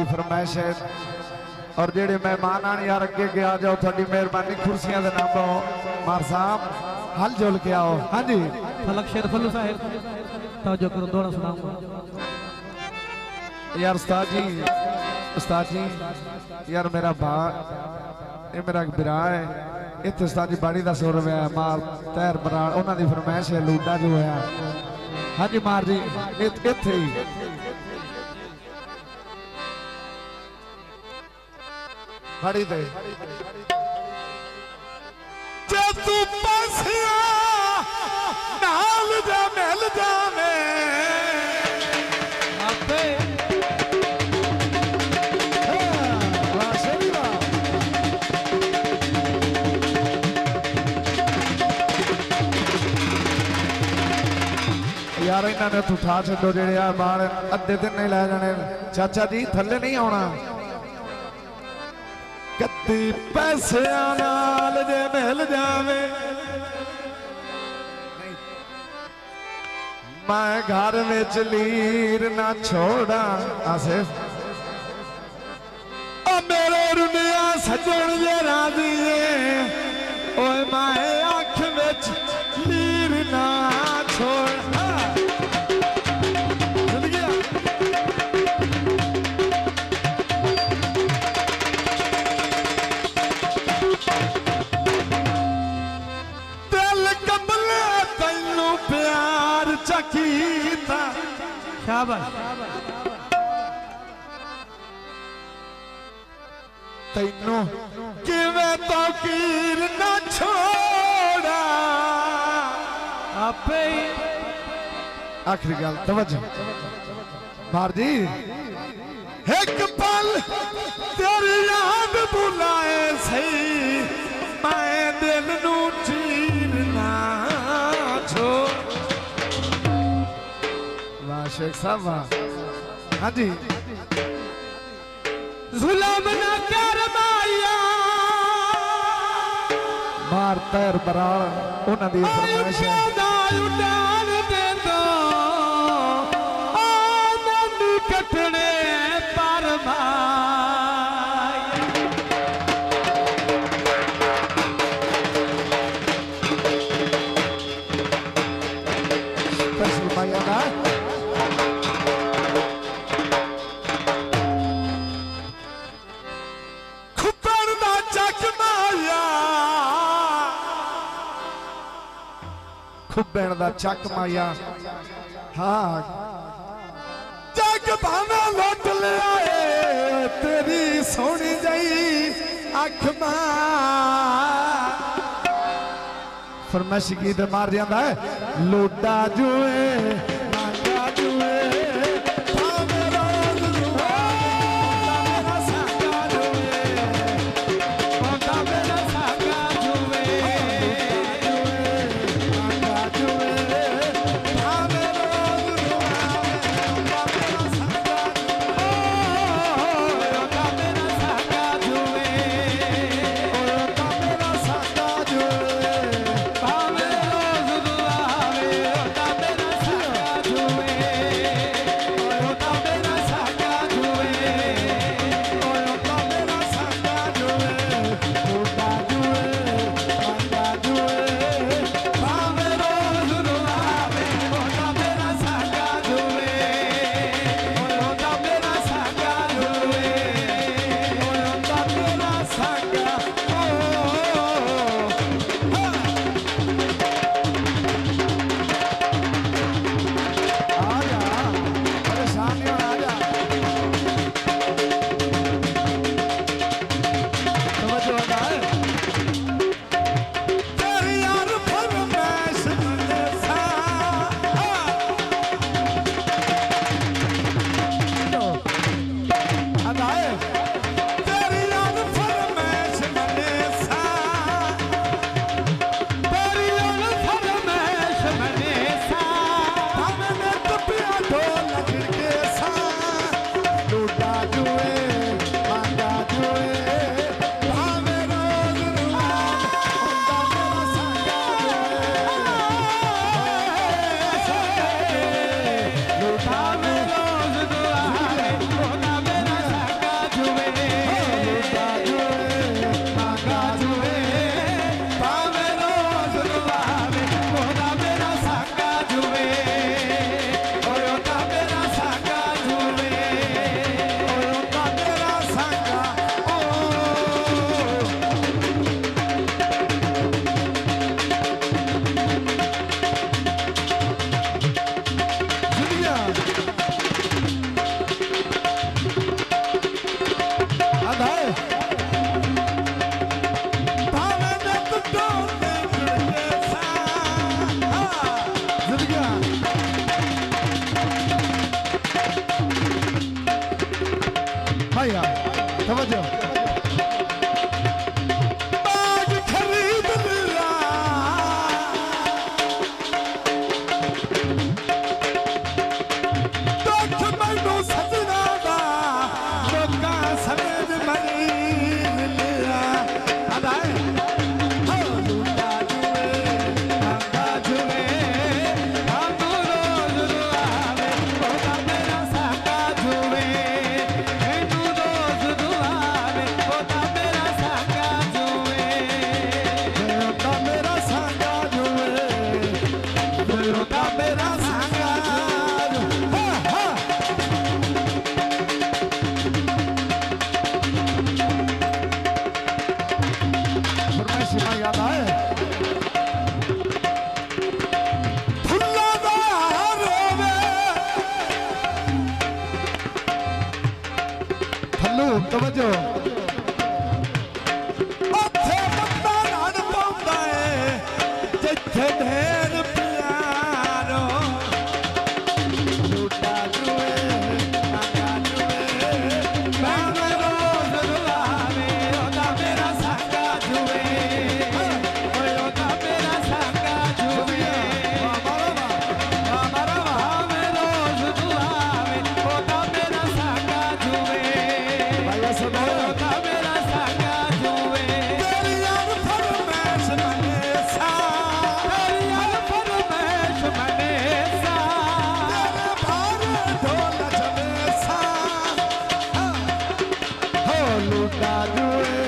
की फरमाइश है। और जेडे मेहमान आने यार अगे के आ जाओ, थोड़ी मेहरबानी कुर्सियां दे नाम मार साहब हल जुल के आओ। हाँ जी फलक शेर फल्लू साहिब तवज्जो करो, दोड़ा सुनाऊंगा यार। उस्ताद जी यार मेरा भा ये मेरा एक बिरा है इतने उस्ताद जी बाड़ी का सुर रहा है मार तैर बराड़ उन्होंने फरमाइश है लूडा जो है। हाँ जी मार जी इत्थे ही बड़ी दे जे तू पासिया नाल जा मिल जावे आपे यार इन्होंने उठा छो जे बाल अद्धे दिन नहीं लै जाने। चाचा जी थले नहीं आना कत्ती पैसे नाल जे मिल जावे मैं घर में लीर ना छोड़ा आसिफ मेरे रुनिया सजन जे राजी ओए मैं आँख में लीर ना छोड़ा। तैनू किवें तो कीर ना छोड़ा आपे। आखिरी गल तवज्जो बार जी एक पल तेरी याद बुलाए सही मैं दिल नू चीर ना छोड़। वाह शेख साहब वाह। हाँ जी जुल्म ना कर माया मार तैर बराड़ उन्हां दी फरमाइश है। उड़ान दे दो आनंद कटने पर माया स्पेशल माया ना खुबैन दा चक माया। हाँ जग भावे लुट लिया तेरी सोनी जई अख फरमाइश गीत मार जाता है लोडा जुए मांगा जुए भैया समझो याद आए थल्लू तवज्जो ओथे बंदा नान पाਉਂਦਾ ਏ ਜਿੱਥੇ ਢੇਰ ਪਿਆਰੋ ਲੂਟਾ ਜੂਏ ਆਗਾ ਜੂਏ ਮੈਂ ਰੋਜ਼ ਰੁਲਾਵੇ ਉਹਦਾ ਮੇਰਾ ਸਾਗਾ ਜੂਏ लूटा जुए